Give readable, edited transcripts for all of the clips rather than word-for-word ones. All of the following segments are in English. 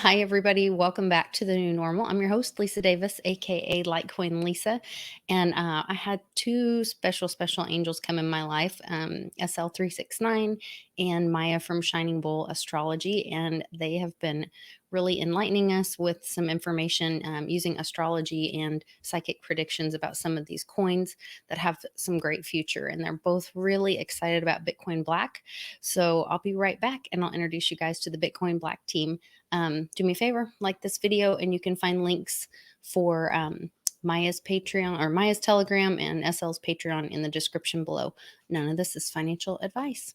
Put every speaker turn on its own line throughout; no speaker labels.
Hi, everybody. Welcome back to the new normal. I'm your host, Lisa Davis, aka Litecoin Lisa. And I had two special angels come in my life, SL369 and Maya from Shining Bull Astrology. And they have been really enlightening us with some information using astrology and psychic predictions about some of these coins that have some great future. And they're both really excited about Bitcoin Black. So I'll be right back and I'll introduce you guys to the Bitcoin Black team. Do me a favor, like this video, and you can find links for Maya's Patreon or Maya's Telegram and SL's Patreon in the description below. None of this is financial advice.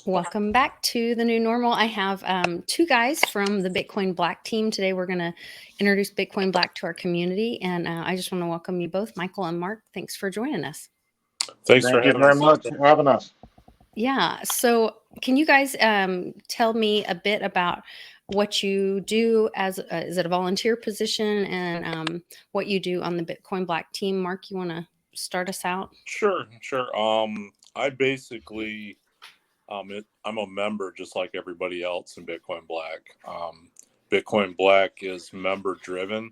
Welcome back to the new normal. I have two guys from the Bitcoin Black team. Today we're going to introduce Bitcoin Black to our community. And I just want to welcome you both, Michael and Mark. Thanks for joining us.
Thank you very much for having us.
Yeah. So can you guys tell me a bit about what you do as is it a volunteer position and what you do on the Bitcoin Black team? Mark, you want to start us out?
Sure. I basically, I'm a member just like everybody else in Bitcoin Black. Bitcoin Black is member driven.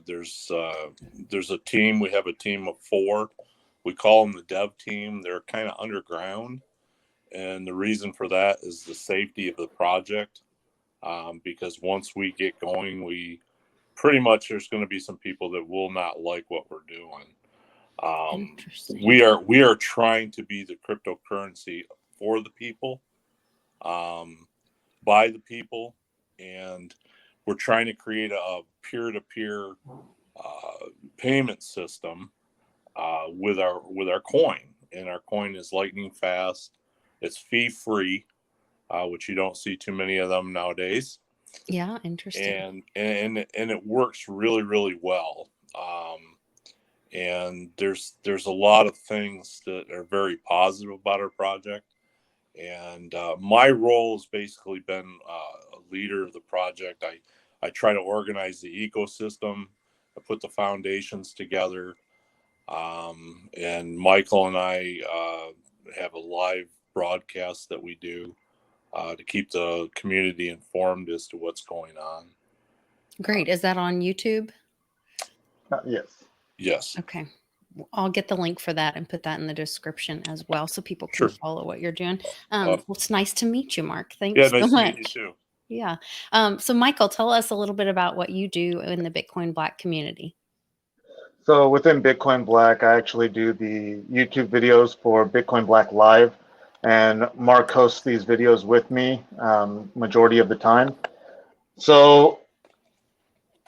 There's a team. We have a team of 4. We call them the dev team. They're kind of underground. And the reason for that is the safety of the project. Because once we get going, we pretty much, there's going to be some people that will not like what we're doing. We are trying to be the cryptocurrency for the people, by the people, and we're trying to create a peer-to-peer payment system with our coin, and our coin is lightning fast. It's fee free, which you don't see too many of them nowadays.
Yeah, interesting.
And it works really, really well. And there's a lot of things that are very positive about our project. And my role has basically been a leader of the project. I try to organize the ecosystem. I put the foundations together. And Michael and I have a live broadcast that we do to keep the community informed as to what's going on.
Great. Is that on YouTube?
Yes.
Yes.
Okay. I'll get the link for that and put that in the description as well so people can follow what you're doing. Well, it's nice to meet you, Mark. Thanks so much.
To meet you too.
Yeah. So Michael, tell us a little bit about what you do in the Bitcoin Black community.
So within Bitcoin Black, I actually do the YouTube videos for Bitcoin Black Live, and Mark hosts these videos with me majority of the time. So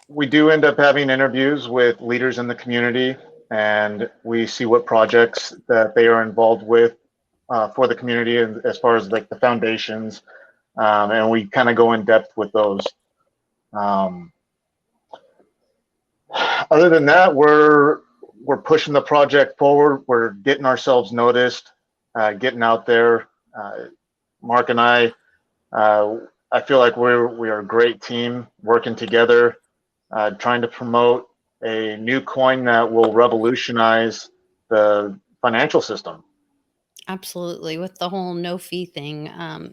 we do end up having interviews with leaders in the community, and we see what projects that they are involved with for the community, and as far as like the foundations, and we kind of go in depth with those. Other than that, we're pushing the project forward. We're getting ourselves noticed, getting out there. Mark and I feel like we are a great team working together, trying to promote a new coin that will revolutionize the financial system.
Absolutely. With the whole no fee thing,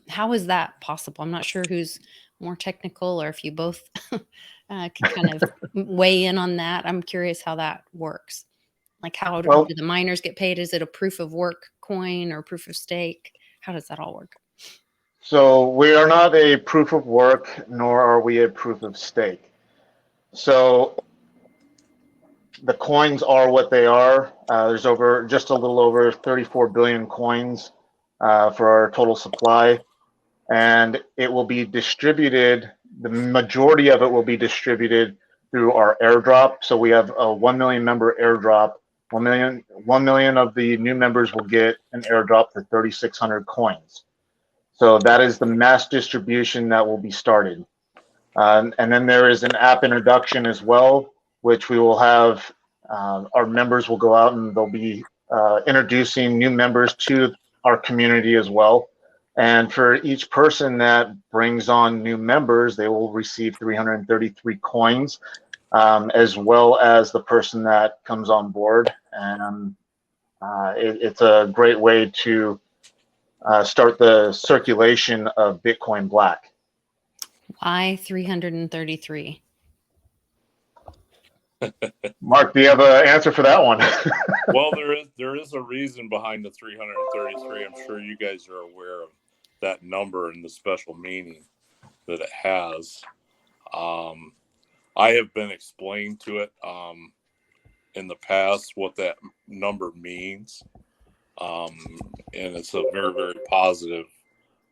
how is that possible? I'm not sure who's more technical or if you both can kind of weigh in on that. I'm curious how that works. Like how do the miners get paid? Is it a proof of work coin or proof of stake? How does that all work?
So we are not a proof of work, nor are we a proof of stake. So the coins are what they are. There's just a little over 34 billion coins for our total supply, and it will be distributed. The majority of it will be distributed through our airdrop. So we have a 1 million member airdrop. 1 million of the new members will get an airdrop for 3,600 coins. So that is the mass distribution that will be started. And then there is an app introduction as well. which we will have our members will go out and they'll be introducing new members to our community as well. And for each person that brings on new members, they will receive 333 coins, as well as the person that comes on board. And it's a great way to start the circulation of Bitcoin Black.
Why 333?
Mark, do you have an answer for that one?
Well, there is a reason behind the 333. I'm sure you guys are aware of that number and the special meaning that it has. I have been explained to it in the past what that number means, and it's a very, very positive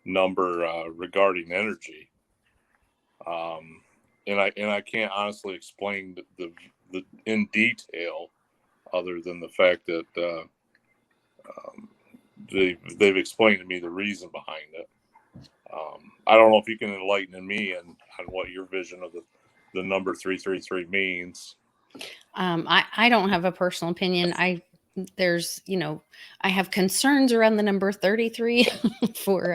number regarding energy. And I can't honestly explain the in detail, other than the fact that they've explained to me the reason behind it. I don't know if you can enlighten me on what your vision of the number 333 means.
I don't have a personal opinion. There's, I have concerns around the number 33 for,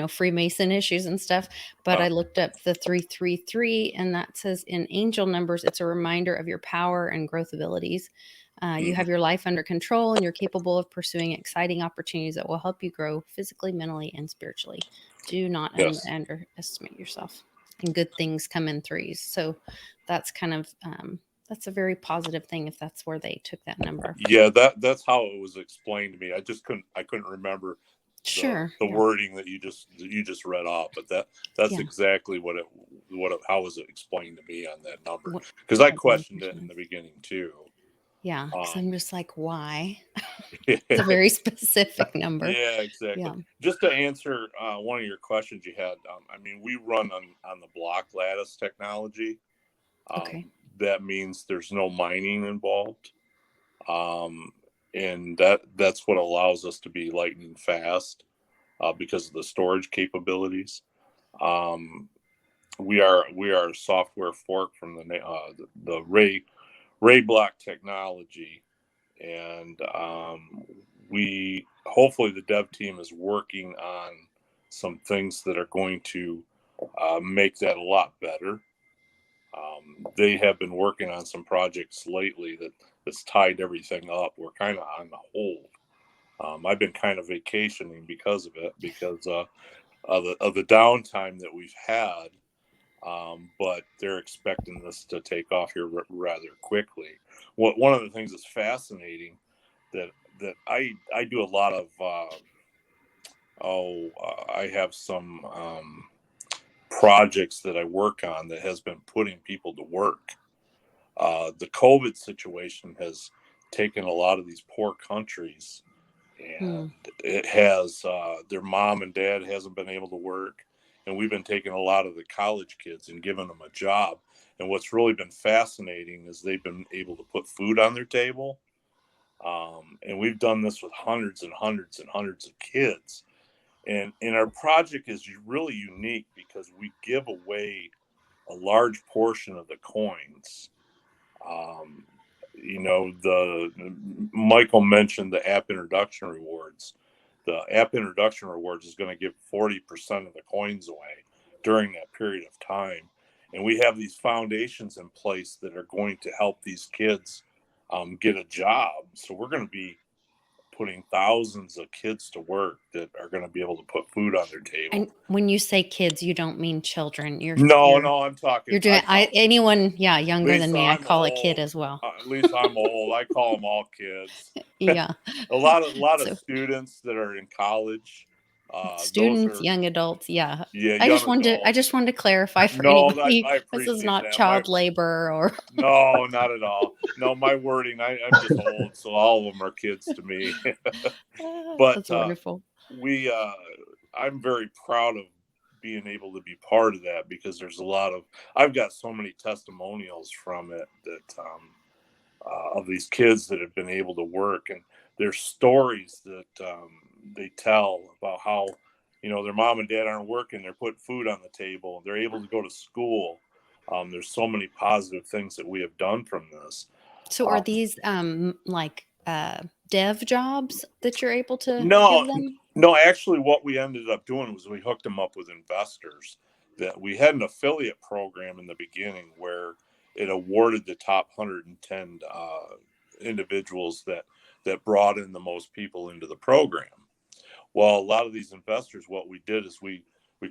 Freemason issues and stuff. But I looked up the 333, and that says in angel numbers, it's a reminder of your power and growth abilities. You have your life under control, and you're capable of pursuing exciting opportunities that will help you grow physically, mentally, and spiritually. Do not underestimate yourself. And good things come in threes. So that's kind of that's a very positive thing if that's where they took that number.
Yeah, that's how it was explained to me. I couldn't remember the wording that you just read off, but that's exactly how was it explained to me on that number, because I questioned it in the beginning too.
Yeah, because I'm just like, why? It's a very specific number.
Yeah, exactly. Yeah. Just to answer one of your questions you had, we run on the block lattice technology. That means there's no mining involved. And that's what allows us to be lightning fast because of the storage capabilities. We are a software fork from the Ray block technology, and we hopefully the dev team is working on some things that are going to make that a lot better. They have been working on some projects lately that's tied everything up. We're kind of on the hold. I've been kind of vacationing because of it, because of the downtime that we've had. But they're expecting this to take off here rather quickly. One of the things that's fascinating that I do a lot of. I have some projects that I work on that has been putting people to work. The COVID situation has taken a lot of these poor countries, and it has their mom and dad hasn't been able to work, and we've been taking a lot of the college kids and giving them a job. And what's really been fascinating is they've been able to put food on their table, and we've done this with hundreds and hundreds and hundreds of kids. And our project is really unique because we give away a large portion of the coins. Michael mentioned the app introduction rewards. The app introduction rewards is going to give 40% of the coins away during that period of time. And we have these foundations in place that are going to help these kids get a job. So we're going to be putting thousands of kids to work that are going to be able to put food on their table.
And when you say kids, you don't mean children.
No, I'm talking.
You're doing anyone, younger
Lisa,
than me. I call a kid as well.
At least I'm old. I call them all kids.
Yeah.
a lot of students that are in college.
Students, young adults. Yeah.
Yeah.
I just wanted to clarify for anybody.
I
this is not
that.
child labor or.
No, not at all. No, my wording. I'm just old, so all of them are kids to me. But
that's wonderful.
I'm very proud of being able to be part of that, because there's I've got so many testimonials from it that of these kids that have been able to work, and there's stories that they tell about how their mom and dad aren't working, they're putting food on the table, they're able to go to school, There's so many positive things that we have done from this.
So are these like dev jobs that you're able to give
No,
them?
no, actually what we ended up doing was we hooked them up with investors. That we had an affiliate program in the beginning where it awarded the top 110 individuals that brought in the most people into the program. Well, a lot of these investors, what we did is we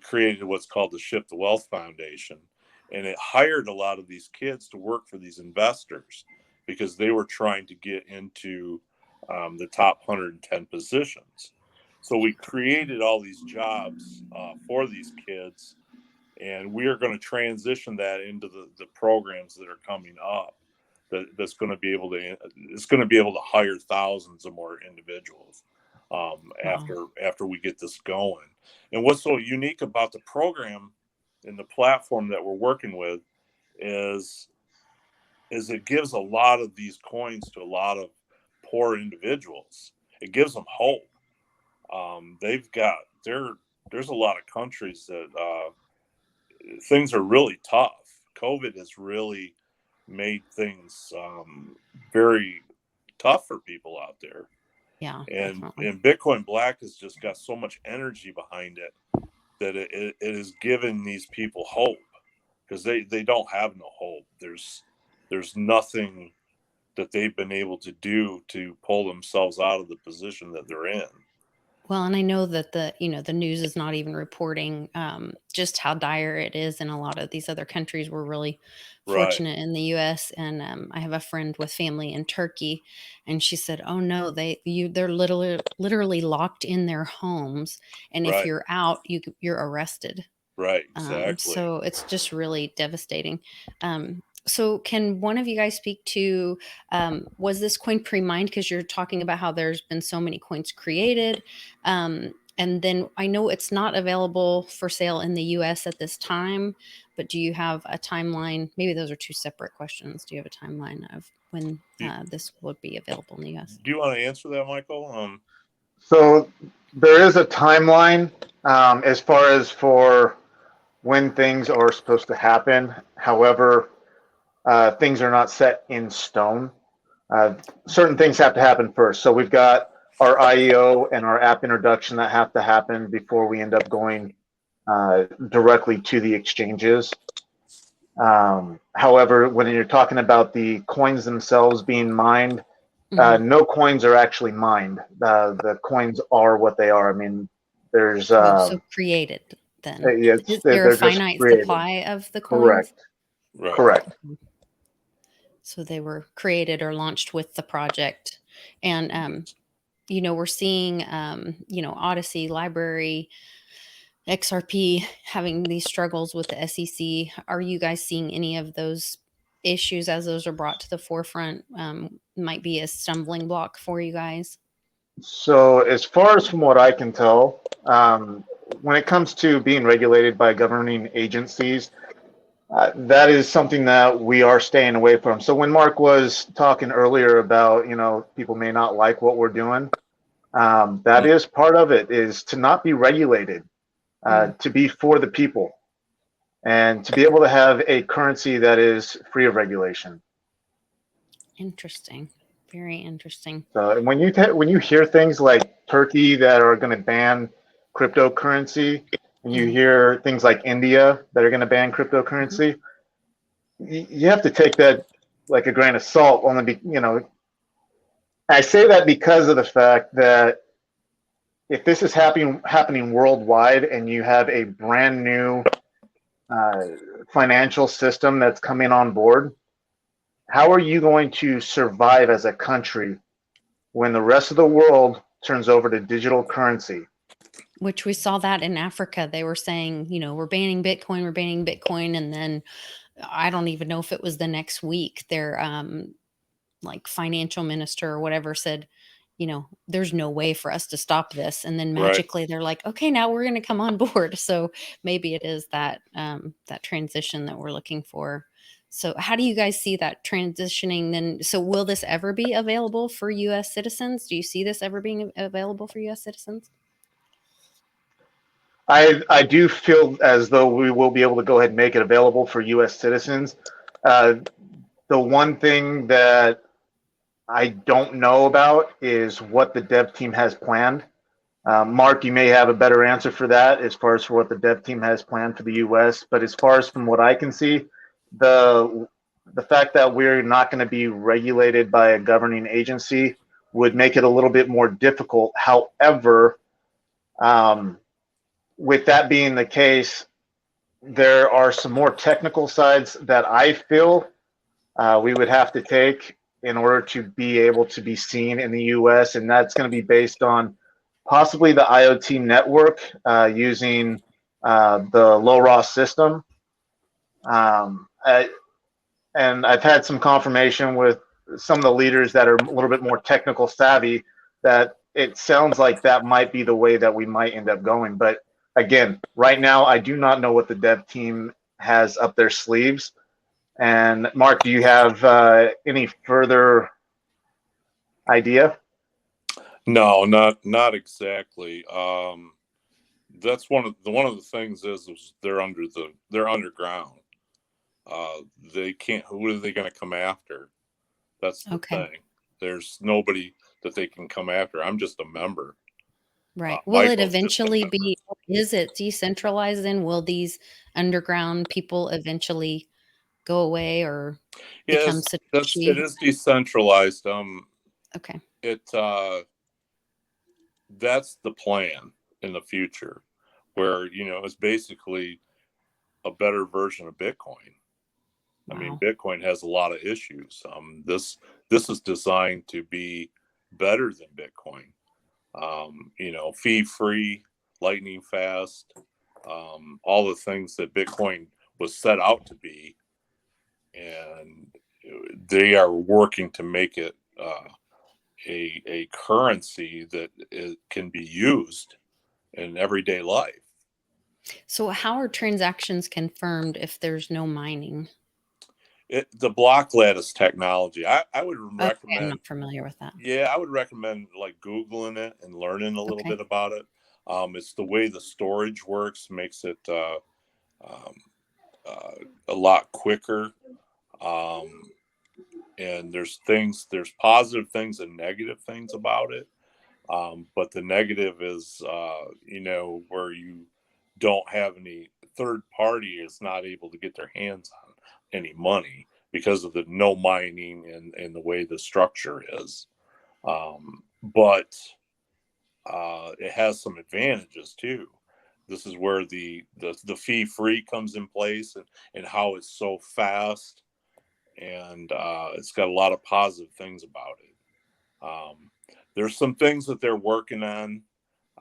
created what's called the Shift the Wealth Foundation, and it hired a lot of these kids to work for these investors because they were trying to get into the top 110 positions. So we created all these jobs for these kids, and we are going to transition that into the programs that are coming up. That's going to be able to hire thousands of more individuals after we get this going. And what's so unique about the program and the platform that we're working with is it gives a lot of these coins to a lot of poor individuals. It gives them hope. There's a lot of countries that things are really tough. COVID has really made things very tough for people out there.
Yeah,
And
definitely.
Bitcoin Black has just got so much energy behind it that it is giving these people hope, because they don't have no hope. There's nothing that they've been able to do to pull themselves out of the position that they're in.
Well, and I know that the news is not even reporting just how dire it is in a lot of these other countries. We're really
Right,
fortunate in the U.S. And I have a friend with family in Turkey, and she said, "Oh no, they're literally locked in their homes, and if
right,
you're out, you're arrested."
right, exactly.
So it's just really devastating. So can one of you guys speak to, was this coin pre-mined? Because you're talking about how there's been so many coins created. And then I know it's not available for sale in the US at this time, but do you have a timeline? Maybe those are two separate questions. Do you have a timeline of when
Do,
this would be available in the US?
do you want to answer that, Michael?
So there is a timeline as far as for when things are supposed to happen. However, things are not set in stone. Certain things have to happen first. So we've got our IEO and our app introduction that have to happen before we end up going directly to the exchanges. However, when you're talking about the coins themselves being mined, no coins are actually mined. The coins are what they are. I mean, there's
Oh, so created then. Is there a
they're just
finite
created.
supply of the coins?
Correct.
Right.
Correct.
So they were created or launched with the project. And, we're seeing, Odyssey, Library, XRP having these struggles with the SEC. Are you guys seeing any of those issues as those are brought to the forefront? Might be a stumbling block for you guys?
So, as far as from what I can tell, when it comes to being regulated by governing agencies, that is something that we are staying away from. So, when Mark was talking earlier about, people may not like what we're doing, that is part of it, is to not be regulated, to be for the people, and to be able to have a currency that is free of regulation.
Interesting. Very interesting.
So when you hear things like Turkey that are going to ban cryptocurrency, and you hear things like India that are going to ban cryptocurrency, you have to take that like a grain of salt. I say that because of the fact that if this is happening worldwide, and you have a brand new financial system that's coming on board, how are you going to survive as a country when the rest of the world turns over to digital currency?
Which we saw that in Africa. They were saying, we're banning Bitcoin. And then I don't even know if it was the next week, their like financial minister or whatever said, there's no way for us to stop this. And then
Right.
magically they're like, okay, now we're going to come on board. So maybe it is that transition that we're looking for. So how do you guys see that transitioning then? So will this ever be available for US citizens? Do you see this ever being available for US citizens?
I do feel as though we will be able to go ahead and make it available for U.S. citizens. The one thing that I don't know about is what the dev team has planned. Mark, you may have a better answer for that as far as for what the dev team has planned for the U.S. But as far as from what I can see, the the fact that we're not going to be regulated by a governing agency would make it a little bit more difficult. However, um, with that being the case, there are some more technical sides that I feel we would have to take in order to be able to be seen in the US, and that's going to be based on possibly the IoT network using the low ROS system. Um, I, and I've had some confirmation with some of the leaders that are a little bit more technical savvy that it sounds like that might be the way that we might end up going. But again, right now, I do not know what the dev team has up their sleeves. And Mark, do you have any further idea?
No, not exactly. That's one of the things is they're underground. They can't. Who are they going to come after? That's the
Okay.
thing. There's nobody that they can come after. I'm just a member.
Right. Will it
Michael's just a
eventually
member.
be, is it decentralized then? Will these underground people eventually go away or become
Yes, it
Satoshi?
is decentralized.
Okay.
It That's the plan in the future, where it's basically a better version of Bitcoin. I mean,
Wow.
Bitcoin has a lot of issues. This is designed to be better than Bitcoin. Fee free, lightning fast, all the things that Bitcoin was set out to be, and they are working to make it a currency that can be used in everyday life.
So how are transactions confirmed if there's no mining?
The block lattice technology, I would
Okay, I'm
recommend.
not familiar with that.
Yeah, I would recommend like Googling it and learning a little
Okay.
bit about it. It's the way the storage works makes it um, a lot quicker. Um, and there's positive things and negative things about it. But the negative is, where you don't have any third party is not able to get their hands on any money because of the no mining and the way the structure is. But it has some advantages too. This is where the fee free comes in place, and how it's so fast, and it's got a lot of positive things about it. There's some things that they're working on.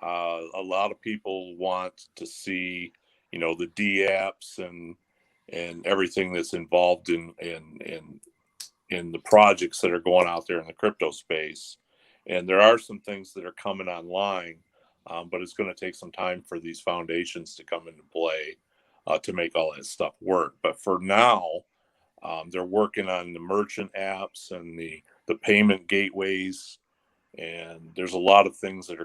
A lot of people want to see, the D apps and everything that's involved in the projects that are going out there in the crypto space. And there are some things that are coming online, but it's going to take some time for these foundations to come into play to make all that stuff work. But for now, they're working on the merchant apps and the payment gateways, and there's a lot of things that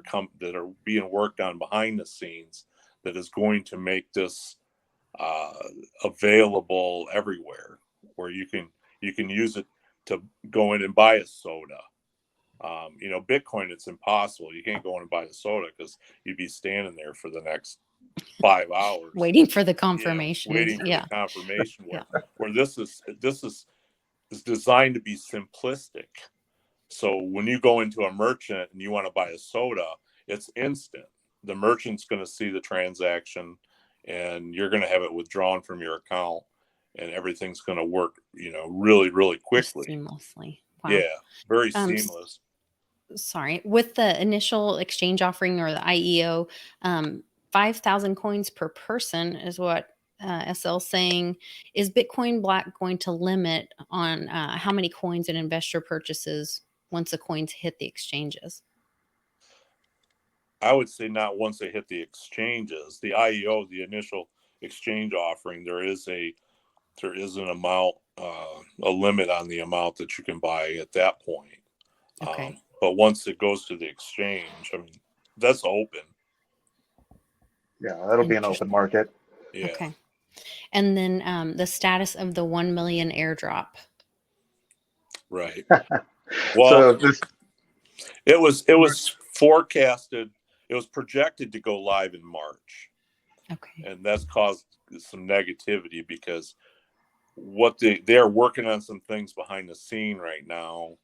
are being worked on behind the scenes that is going to make this uh, available everywhere, where you can use it to go in and buy a soda. Bitcoin, it's impossible. You can't go in and buy a soda because you'd be standing there for the next 5 hours,
Waiting for the
yeah,
confirmations.
waiting for the
Yeah.
confirmation.
Yeah.
Where this is designed to be simplistic. So when you go into a merchant and you want to buy a soda, it's instant. The merchant's going to see the transaction, and you're going to have it withdrawn from your account, and everything's going to work, really, really
Just
quickly.
seamlessly. Wow.
Yeah, very
Um,
seamless.
Sorry. With the initial exchange offering or the IEO, 5,000 coins per person is what SL saying. Is Bitcoin Black going to limit on how many coins an investor purchases once the coins hit the exchanges?
I would say not once they hit the exchanges. The IEO, the initial exchange offering, there is an amount, a limit on the amount that you can buy at that point.
Okay.
But once it goes to the exchange, I mean, that's open.
Yeah, that'll be an open market.
Yeah.
Okay. And then the status of the 1 million airdrop.
Right. Well,
So this,
it was forecasted, it was projected to go live in March.
Okay.
And that's caused some negativity because what they're working on some things behind the scene right now.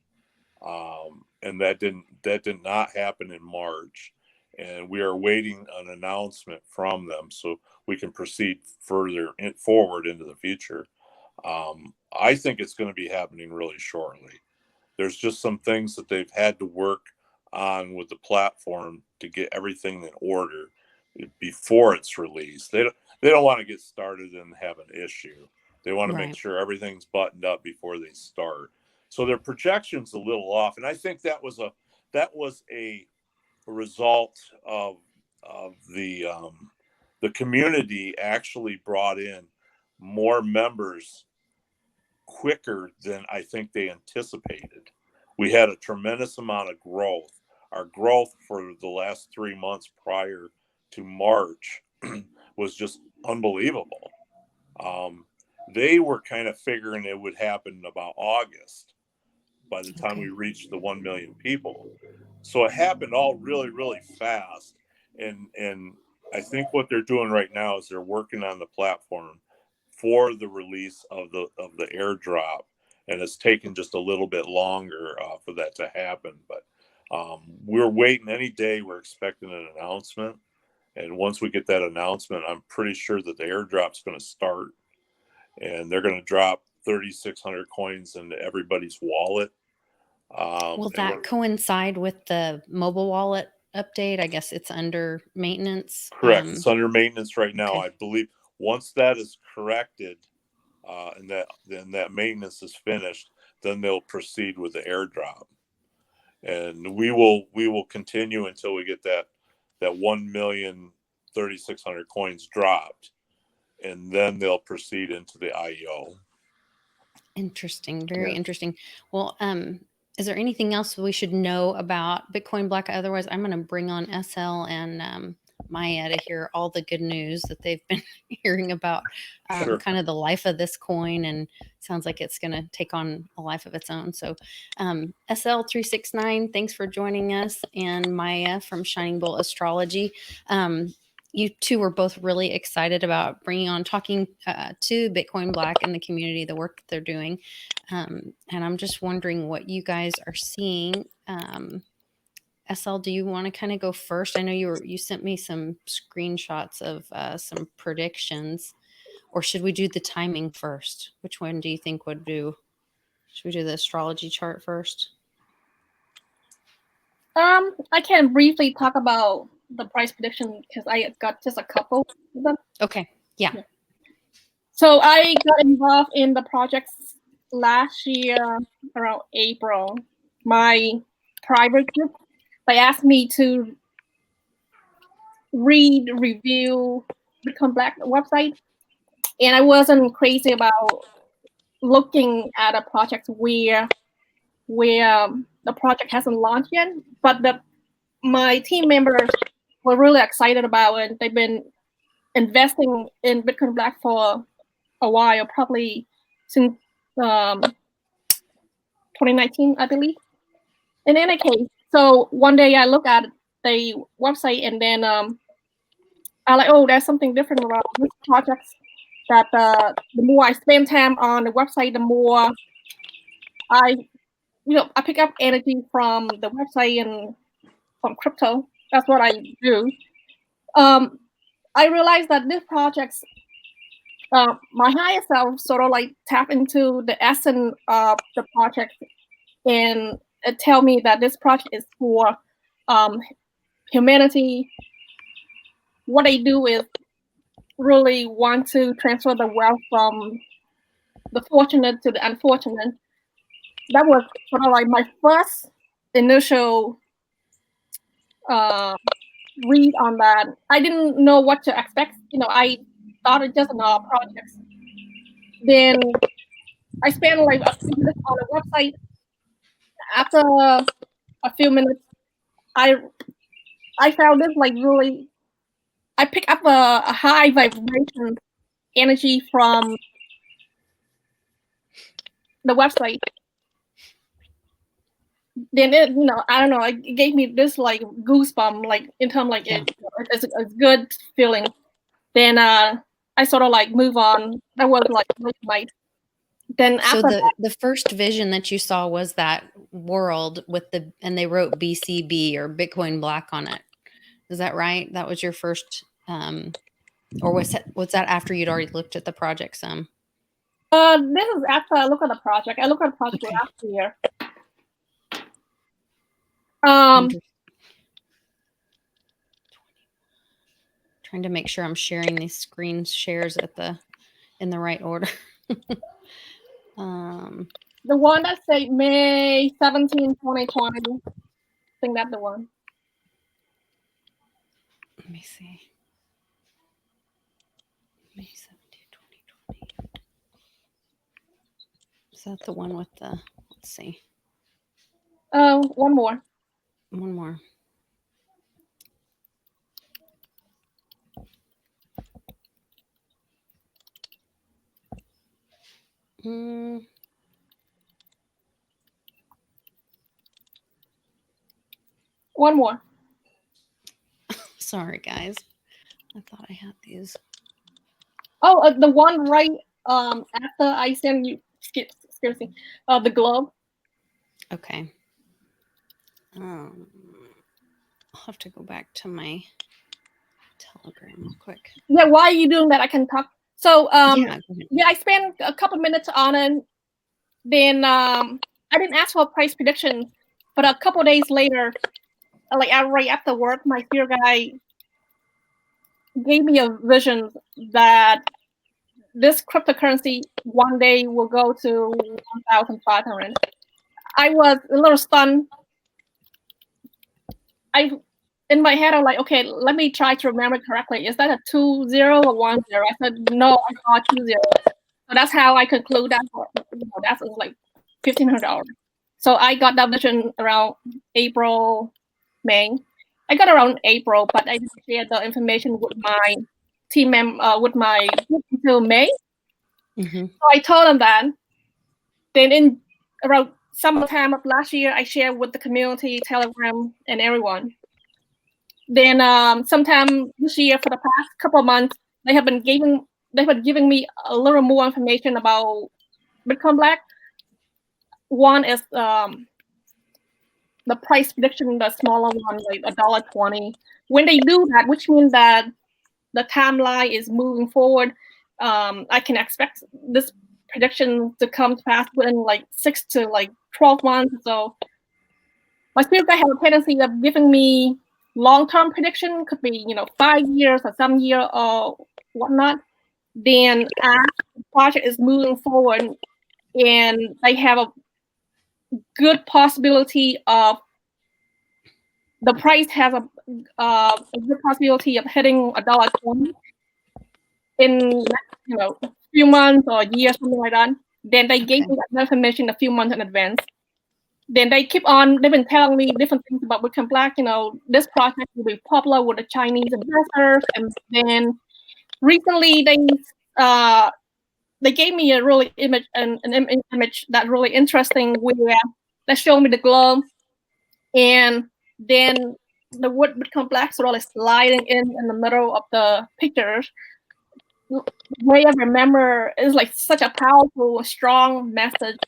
And that did not happen in March. And we are waiting an announcement from them so we can proceed further forward into the future. I think it's going to be happening really shortly. There's just some things that they've had to work on with the platform to get everything in order before it's released. They don't want to get started and have an issue. They want to make sure everything's buttoned up before they start. So their projection's a little off, and I think that was a result of the community actually brought in more members quicker than I think they anticipated. We had a tremendous amount of growth. Our growth for the last 3 months prior to March was just unbelievable. They were kind of figuring it would happen about August by the time we reached the 1 million people. So it happened all really, really fast. And I think what they're doing right now is they're working on the platform for the release of the airdrop, and it's taken just a little bit longer for that to happen. But we're waiting any day. We're expecting an announcement, and once we get that announcement, I'm pretty sure that the airdrop's going to start, and they're going to drop 3,600 coins into everybody's wallet.
Will that coincide with the mobile wallet update? I guess it's under maintenance.
Correct. It's under maintenance right now. I believe once that is corrected and that maintenance is finished, then they'll proceed with the airdrop. And we will continue until we get that 1,000,3,600 coins dropped, and then they'll proceed into the IEO.
Interesting. Very interesting. Well, is there anything else we should know about Bitcoin Black? Otherwise, I'm going to bring on SL and Maya to hear all the good news that they've been hearing about kind of the life of this coin, and sounds like it's going to take on a life of its own. So SL369, thanks for joining us, and Maya from Shining Bolt Astrology. You two were both really excited about talking to Bitcoin Black and the community, the work that they're doing. And I'm just wondering what you guys are seeing. SL, do you want to kind of go first? I know you sent me some screenshots of some predictions, or should we do the timing first? Which one do you think would do? Should we do the astrology chart first?
I can briefly talk about the price prediction because I got just a couple of them.
Okay. Yeah.
So I got involved in the project last year around April. My private group, they asked me to review Bitcoin Black website, and I wasn't crazy about looking at a project where the project hasn't launched yet, but my team members were really excited about it. They've been investing in Bitcoin Black for a while, probably since 2019, I believe. In any case, so one day I look at the website and then I'm like, oh, there's something different about this project. That the more I spend time on the website, the more I pick up energy from the website and from crypto. That's what I do. I realized that this project, my higher self sort of like tap into the essence of the project and tell me that this project is for humanity. What they do is really want to transfer the wealth from the fortunate to the unfortunate. That was sort of like my first initial read on that. I didn't know what to expect. I thought it just another project. Then I spent like a few minutes on the website. After a few minutes, I found this like really I pick up a high vibration energy from the website. Then it, I don't know, it gave me this like goosebump, like in terms like it's a good feeling. Then I sort of like move on. That was like night. Then
So
after
the first vision that you saw was that world with and they wrote BCB or Bitcoin Black on it. Is that right? That was your first, or was that after you'd already looked at the project some?
This is after I look at the project. I looked at the project last year.
Trying to make sure I'm sharing these screen shares in the right order.
The one that say May 17, 2020. I think that's the one.
Let me see. May 17, 2020. Is that the one with the, let's see.
One more.
One more.
One more.
Sorry, guys. I thought I had these.
Oh, the one right after I send you, excuse me, the globe.
Okay. I'll have to go back to my Telegram real quick.
Yeah, why are you doing that? I can talk. So
yeah,
I spent a couple minutes on it. Then I didn't ask for a price prediction, but a couple days later, like right after work, my fear guy gave me a vision that this cryptocurrency one day will go to 1,500. I was a little stunned. In my head, I'm like, okay, let me try to remember correctly. Is that a 20 or 10? I said, no, I saw 20. So that's how I conclude that. That's like $1,500. So I got that vision around April, May. I got around April, but I didn't share the information with my team with my group until May.
Mm-hmm.
So I told them that. Then in around summertime of last year, I shared with the community, Telegram, and everyone. Then sometime this year, for the past couple of months, they have been giving me a little more information about Bitcoin Black. One is the price prediction, the smaller one, like $1.20. When they do that, which means that the timeline is moving forward, I can expect this prediction to come to pass within like 6 to 12 months. So my spirit guide have a tendency of giving me long-term prediction, could be 5 years or some year or whatnot. Then as the project is moving forward and they have a good possibility of the price has a good possibility of hitting $1.20 in few months or years, something like that. Then they gave me that information a few months in advance. Then they've been telling me different things about Bitcoin Black. This project will be popular with the Chinese investors. And then recently they gave me a really an image that really interesting where they showed me the globe, and then the word Bitcoin Black sort of like sliding in the middle of the pictures. The way I remember is like such a powerful, strong message.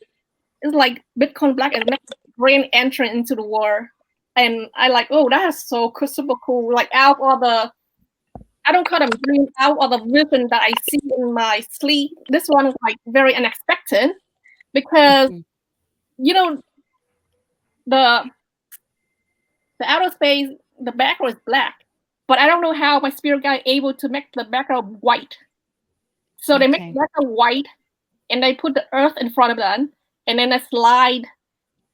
It's like Bitcoin Black is next grand entrant into the war, and I like, oh, that is so super cool. Like out of the, I don't call them dream, out of the vision that I see in my sleep. This one is like very unexpected because the outer space, the background is black, but I don't know how my spirit guide able to make the background white. So they make the background white, and they put the earth in front of them, and then I slide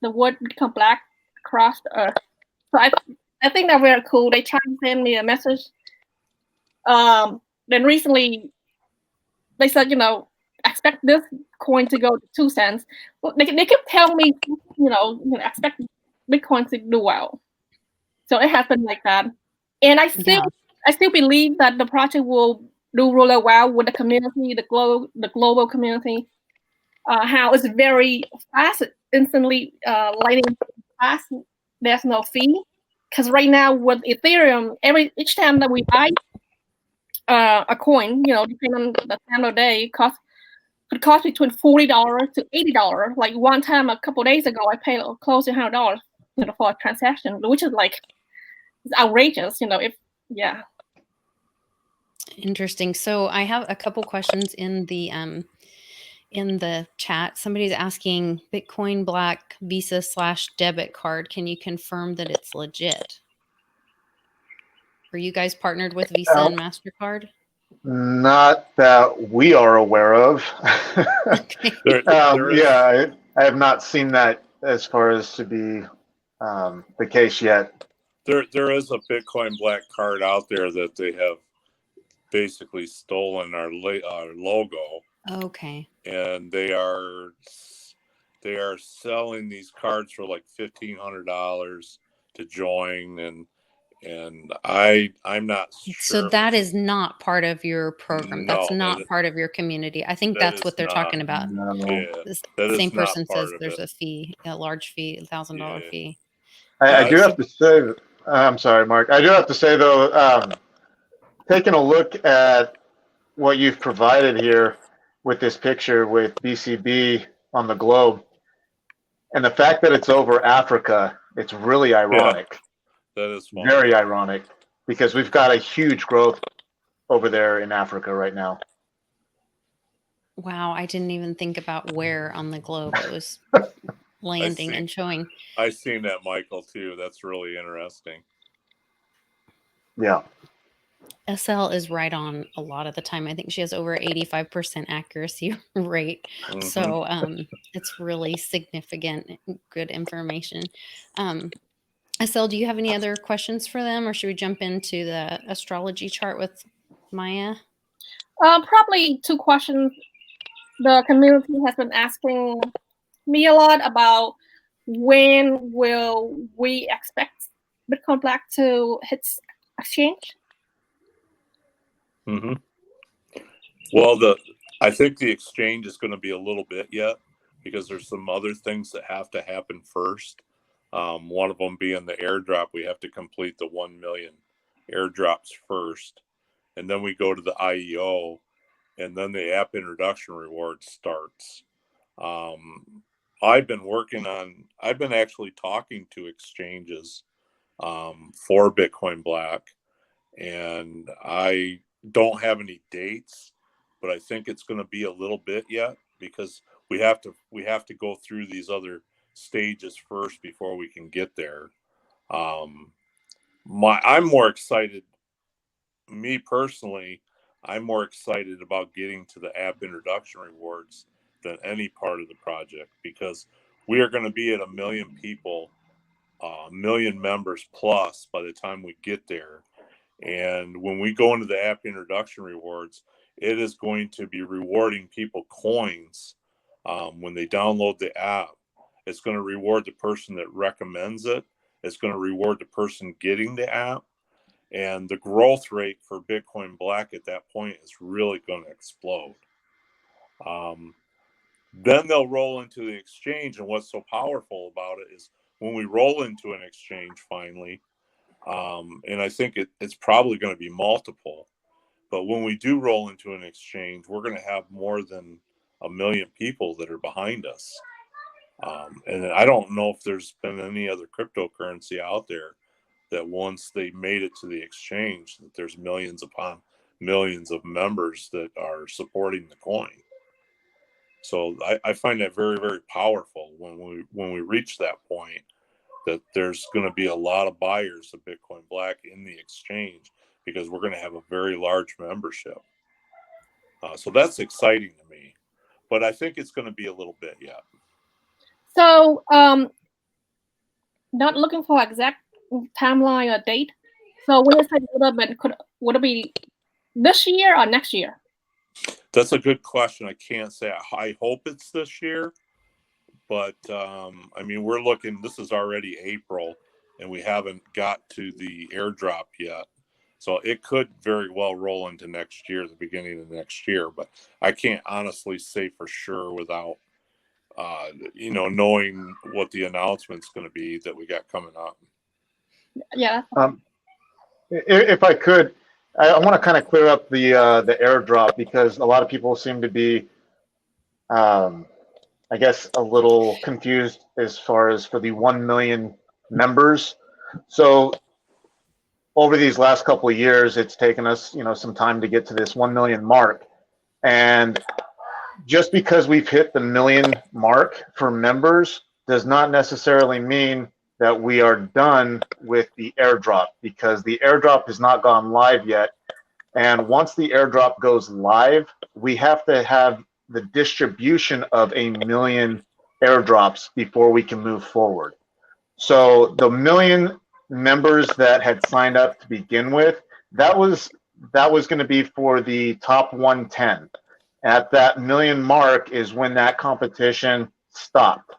the word Bitcoin Black across the earth. So I think that's very cool. They tried to send me a message. Then recently they said, expect this coin to go to 2 cents. Well, they kept telling me, expect Bitcoin to do well. So it happened like that. And I think I still believe that the project will do really well with the community, the global community. How it's very fast, instantly lightning fast. There's no fee, because right now with Ethereum, each time that we buy a coin, depending on the time of day, could cost between $40 to $80. Like one time a couple of days ago, I paid close to $100, for a transaction, which is like it's outrageous. Yeah.
Interesting. So I have a couple questions in the chat. Somebody's asking Bitcoin Black Visa / debit card. Can you confirm that it's legit? Are you guys partnered with Visa and MasterCard?
Not that we are aware of. Yeah, I have not seen that as far as to be the case yet.
There is a Bitcoin Black card out there that they have basically stolen our logo.
Okay.
And they are selling these cards for like $1,500 to join, and I'm not sure.
So that is not part of your program.
No,
that's not part of your community. I think that's what they're talking about.
No.
Yeah,
The same person says there's a fee, a large fee, $1,000 fee.
I do have to say, I'm sorry, Mark. I do have to say though, taking a look at what you've provided here with this picture with BCB on the globe, and the fact that it's over Africa, it's really ironic.
Yeah, that is funny.
Very ironic, because we've got a huge growth over there in Africa right now.
Wow, I didn't even think about where on the globe it was landing and showing.
I've seen that, Michael, too. That's really interesting.
Yeah.
SL is right on a lot of the time. I think she has over 85% accuracy rate.
Mm-hmm.
So it's really significant, good information. SL, do you have any other questions for them, or should we jump into the astrology chart with Maya?
Probably two questions. The community has been asking me a lot about when will we expect Bitcoin Black to hit exchange?
Mm-hmm. Well, I think the exchange is going to be a little bit yet, because there's some other things that have to happen first. One of them being the airdrop. We have to complete the 1 million airdrops first, and then we go to the IEO, and then the app introduction reward starts. I've been actually talking to exchanges for Bitcoin Black, and I don't have any dates, but I think it's going to be a little bit yet, because we have to go through these other stages first before we can get there. I'm more excited, me personally, I'm more excited about getting to the app introduction rewards than any part of the project, because we are going to be at 1 million people, 1 million members plus by the time we get there. And when we go into the app introduction rewards, it is going to be rewarding people coins when they download the app. It's going to reward the person that recommends it. It's going to reward the person getting the app. And the growth rate for Bitcoin Black at that point is really going to explode. Then they'll roll into the exchange. And what's so powerful about it is when we roll into an exchange finally, and I think it's probably going to be multiple, but when we do roll into an exchange, we're going to have more than 1 million people that are behind us. And I don't know if there's been any other cryptocurrency out there that once they made it to the exchange, that there's millions upon millions of members that are supporting the coin. So I find that very, very powerful when we reach that point, that there's going to be a lot of buyers of Bitcoin Black in the exchange, because we're going to have a very large membership. So that's exciting to me, but I think it's going to be a little bit yet.
So not looking for exact timeline or date. So when you say development, would it be this year or next year?
That's a good question. I can't say. I hope it's this year, but I mean, we're looking. This is already April, and we haven't got to the airdrop yet. So it could very well roll into next year, the beginning of next year, but I can't honestly say for sure without, knowing what the announcement's going to be that we got coming up.
Yeah.
If I could, I want to kind of clear up the airdrop, because a lot of people seem to be, I guess, a little confused as far as for the 1 million members. So over these last couple of years, it's taken us, some time to get to this 1 million mark. And just because we've hit the million mark for members does not necessarily mean that we are done with the airdrop, because the airdrop has not gone live yet. And once the airdrop goes live, we have to have the distribution of 1 million airdrops before we can move forward. So the 1 million members that had signed up to begin with, that was going to be for the top 110. At that 1 million mark is when that competition stopped.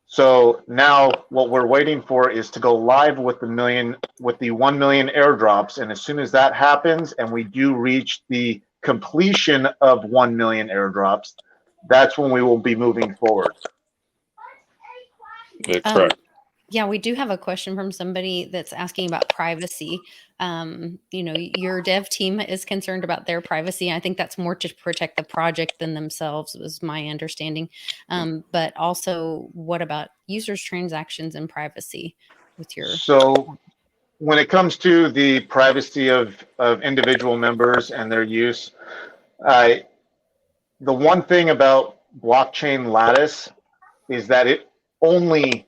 So now what we're waiting for is to go live with the 1 million airdrops, and as soon as that happens and we do reach the completion of 1 million airdrops, that's when we will be moving forward.
Yeah, correct.
Yeah, we do have a question from somebody that's asking about privacy. Your dev team is concerned about their privacy. I think that's more to protect the project than themselves, was my understanding. But also, what about users' transactions and privacy with your?
So when it comes to the privacy of individual members and their use, the one thing about blockchain lattice is that it only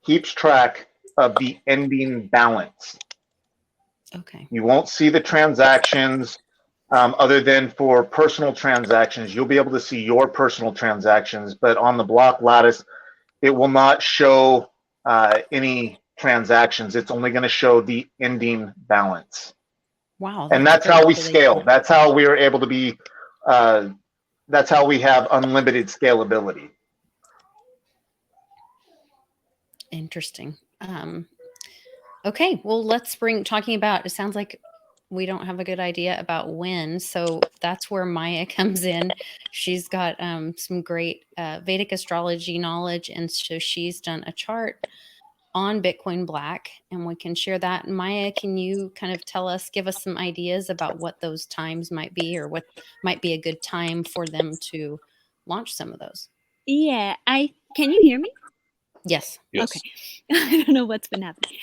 keeps track of the ending balance.
Okay.
You won't see the transactions other than for personal transactions. You'll be able to see your personal transactions, but on the block lattice, it will not show any transactions. It's only going to show the ending balance.
Wow.
And that's how we scale. That's how we are able to be, that's how we have unlimited scalability.
Interesting. Okay, well, let's talking about, it sounds like we don't have a good idea about when, so that's where Maya comes in. She's got some great Vedic astrology knowledge, and so she's done a chart on Bitcoin Black, and we can share that. Maya, can you kind of give us some ideas about what those times might be, or what might be a good time for them to launch some of those?
Yeah, can you hear me?
Yes.
Okay. I don't know what's been happening.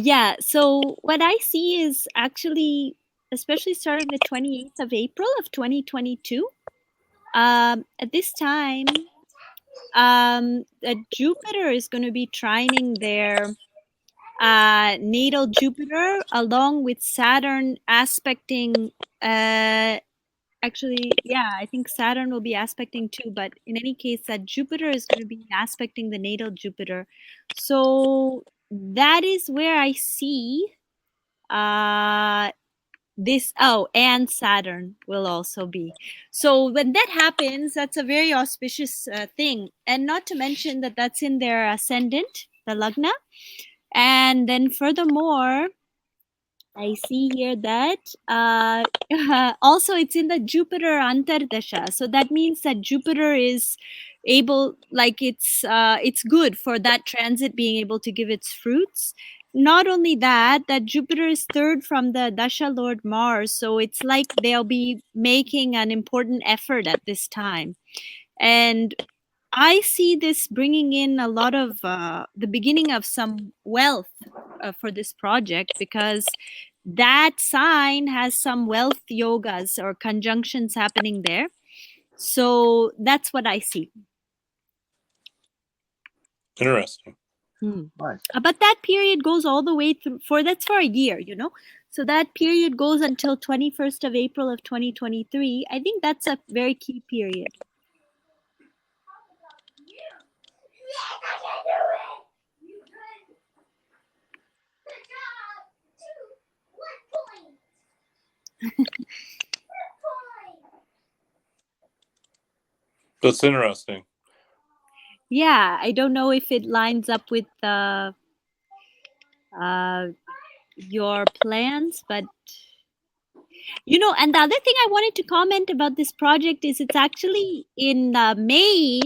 Yeah, so what I see is actually, especially starting the 28th of April of 2022, at this time, Jupiter is going to be trining their natal Jupiter, along with Saturn aspecting, actually, yeah, I think Saturn will be aspecting too, but in any case, that Jupiter is going to be aspecting the natal Jupiter. So that is where I see this. Oh, and Saturn will also be. So when that happens, that's a very auspicious thing. And not to mention that that's in their ascendant, the Lagna. And then furthermore, I see here that also it's in the Jupiter Antardasha. So that means that Jupiter is able, like it's good for that transit being able to give its fruits. Not only that Jupiter is third from the Dasha Lord Mars. So it's like they'll be making an important effort at this time. And I see this bringing in a lot of the beginning of some wealth for this project, because that sign has some wealth yogas or conjunctions happening there. So that's what I see.
Interesting.
Nice.
But that period goes all the way through that's for a year, So that period goes until 21st of April of 2023. I think that's a very key period.
That's interesting.
Yeah, I don't know if it lines up with your plans, but And the other thing I wanted to comment about this project is it's actually in May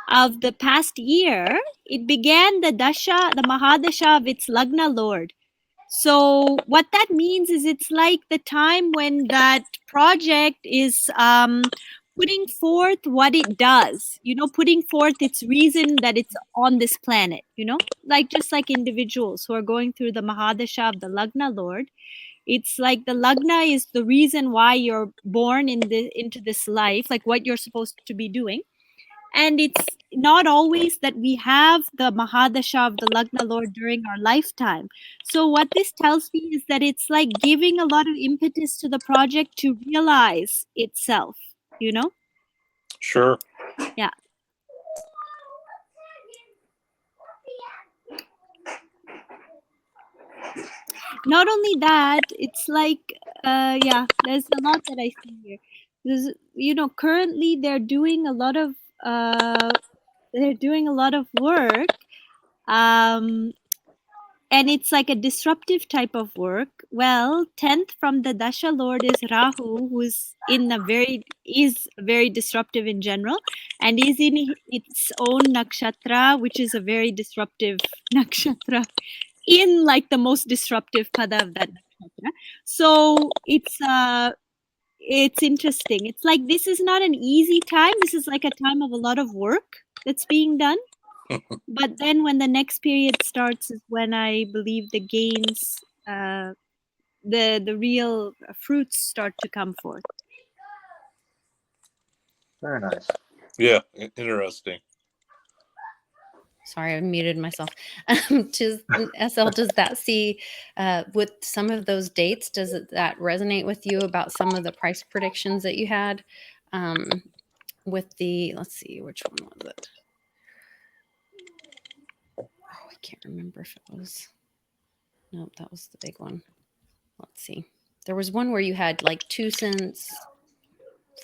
of the past year, it began the Mahadasha of its Lagna Lord. So what that means is it's like the time when that project is putting forth what it does, putting forth its reason that it's on this planet, like just like individuals who are going through the Mahadasha of the Lagna Lord. It's like the Lagna is the reason why you're born into this life, like what you're supposed to be doing. And it's not always that we have the Mahadasha of the Lagna Lord during our lifetime. So what this tells me is that it's like giving a lot of impetus to the project to realize itself,
Sure.
Yeah. Not only that, it's like, there's a lot that I see here. There's, currently they're doing a lot of work, and it's like a disruptive type of work. Well, 10th from the Dasha Lord is Rahu, who's very disruptive in general, and is in its own nakshatra, which is a very disruptive nakshatra, in like the most disruptive pada of that nakshatra. So it's interesting. It's like this is not an easy time. This is like a time of a lot of work that's being done. But then when the next period starts is when I believe the gains, the real fruits start to come forth.
Very nice.
Yeah, interesting.
Sorry, I muted myself. SL, does that see with some of those dates? Does that resonate with you about some of the price predictions that you had with the? Let's see, which one was it? Oh, I can't remember if it was. Nope, that was the big one. Let's see. There was one where you had like 2 cents,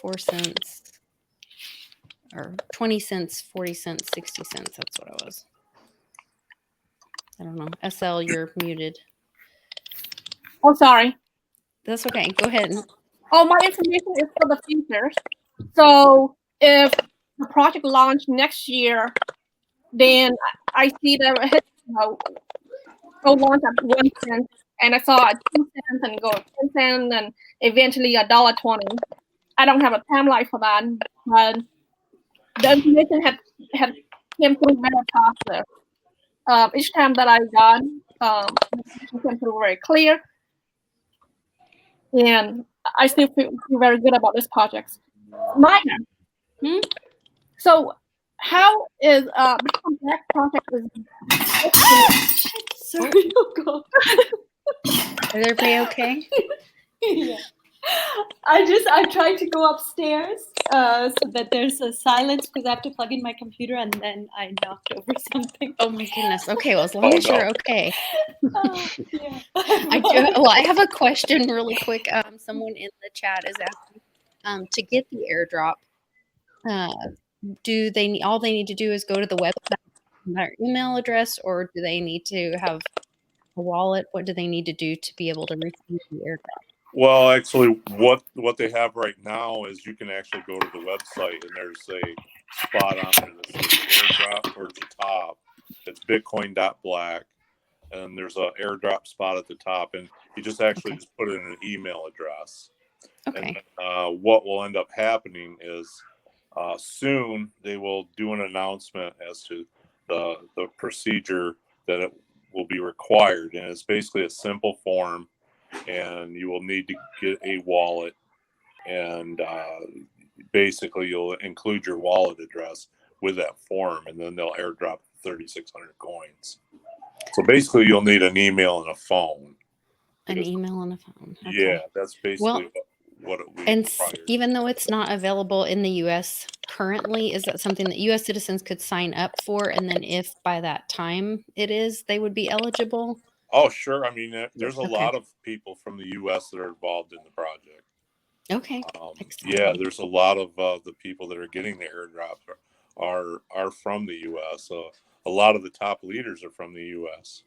4 cents, or 20 cents, 40 cents, 60 cents. That's what it was. I don't know. SL, you're muted.
Oh, sorry.
That's okay. Go ahead.
Oh, my information is for the future. So if the project launch next year, then I see that go launch at 1 cent, and I saw at 2 cents and go 10 cents, and eventually $1.20. I don't have a timeline for that, but the information had came through very positive. Each time that I got, information came through very clear, and I still feel very good about this project. Maya, so how is Bitcoin Black project is?
Sorry, oh God.
Is everybody okay?
Yeah. I tried to go upstairs so that there's a silence because I have to plug in my computer, and then I knocked over something.
Oh my goodness. Okay, well, as long as you're okay.
Yeah.
I have a question really quick. Someone in the chat is asking to get the airdrop. All they need to do is go to the website, their email address, or do they need to have a wallet? What do they need to do to be able to receive the airdrop?
Well, actually, what they have right now is you can actually go to the website, and there's a spot on there that says airdrop towards the top. It's bitcoin.black, and there's an airdrop spot at the top, and you just actually just put in an email address.
Okay.
And what will end up happening is soon they will do an announcement as to the procedure that it will be required, and it's basically a simple form, and you will need to get a wallet, and basically you'll include your wallet address with that form, and then they'll airdrop 3,600 coins. So basically you'll need an email and a phone.
An email and a phone. Okay.
Yeah, that's basically what it would.
And even though it's not available in the U.S. currently, is that something that U.S. citizens could sign up for? And then if by that time it is, they would be eligible?
Oh, sure. I mean, there's a lot of people from the U.S. that are involved in the project.
Okay.
Yeah, there's a lot of the people that are getting the airdrop are from the U.S. So a lot of the top leaders are from the U.S.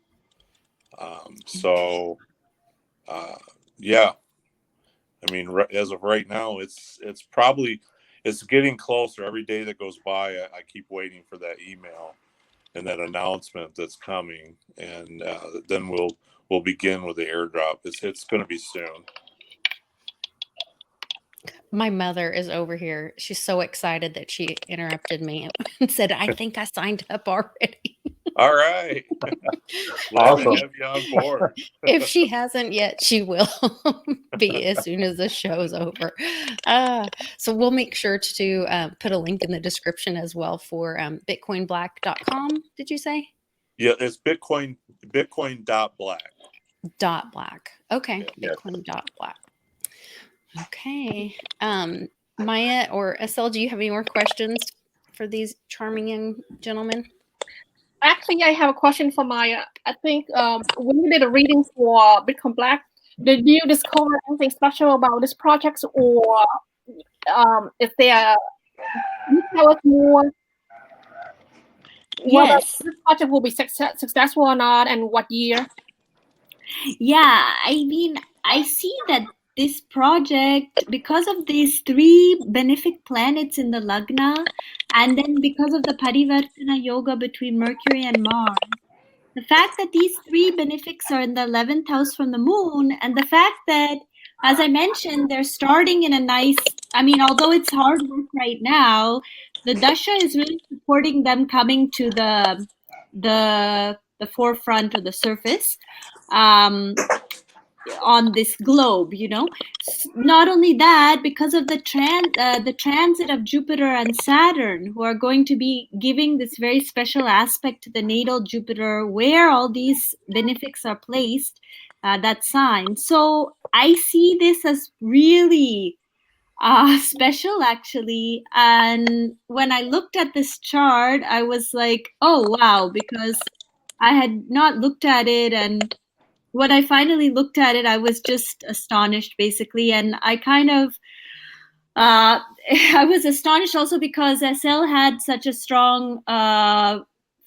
Yeah. I mean, as of right now, it's probably getting closer. Every day that goes by, I keep waiting for that email and that announcement that's coming, and then we'll begin with the airdrop. It's going to be soon.
My mother is over here. She's so excited that she interrupted me and said, I think I signed up already.
All right. Glad
Awesome.
to have you on board.
If she hasn't yet, she will be as soon as the show's over. So we'll make sure to put a link in the description as well for bitcoinblack.com. Did you say?
Yeah, it's Bitcoin.black.
.black. Okay.
Yeah.
Bitcoin.black. Okay. Maya or SL, do you have any more questions for these charming young gentlemen?
Actually, I have a question for Maya. I think when you did a reading for Bitcoin Black, did you discover anything special about this project, or if they are, can you tell us more whether
Yes.
this project will be successful or not, and what year?
Yeah, I mean, I see that this project, because of these 3 benefic planets in the Lagna, and then because of the Parivartana Yoga between Mercury and Mars, the fact that these 3 benefics are in the 11th house from the moon, and the fact that, as I mentioned, they're starting in a nice, I mean, although it's hard work right now, the Dasha is really supporting them coming to the forefront or the surface on this globe, you know. Not only that, because of the transit of Jupiter and Saturn, who are going to be giving this very special aspect to the natal Jupiter, where all these benefics are placed, that sign. So I see this as really special, actually. And when I looked at this chart, I was like, oh wow, because I had not looked at it, and when I finally looked at it, I was just astonished, basically. And I kind of, I was astonished also because SL had such a strong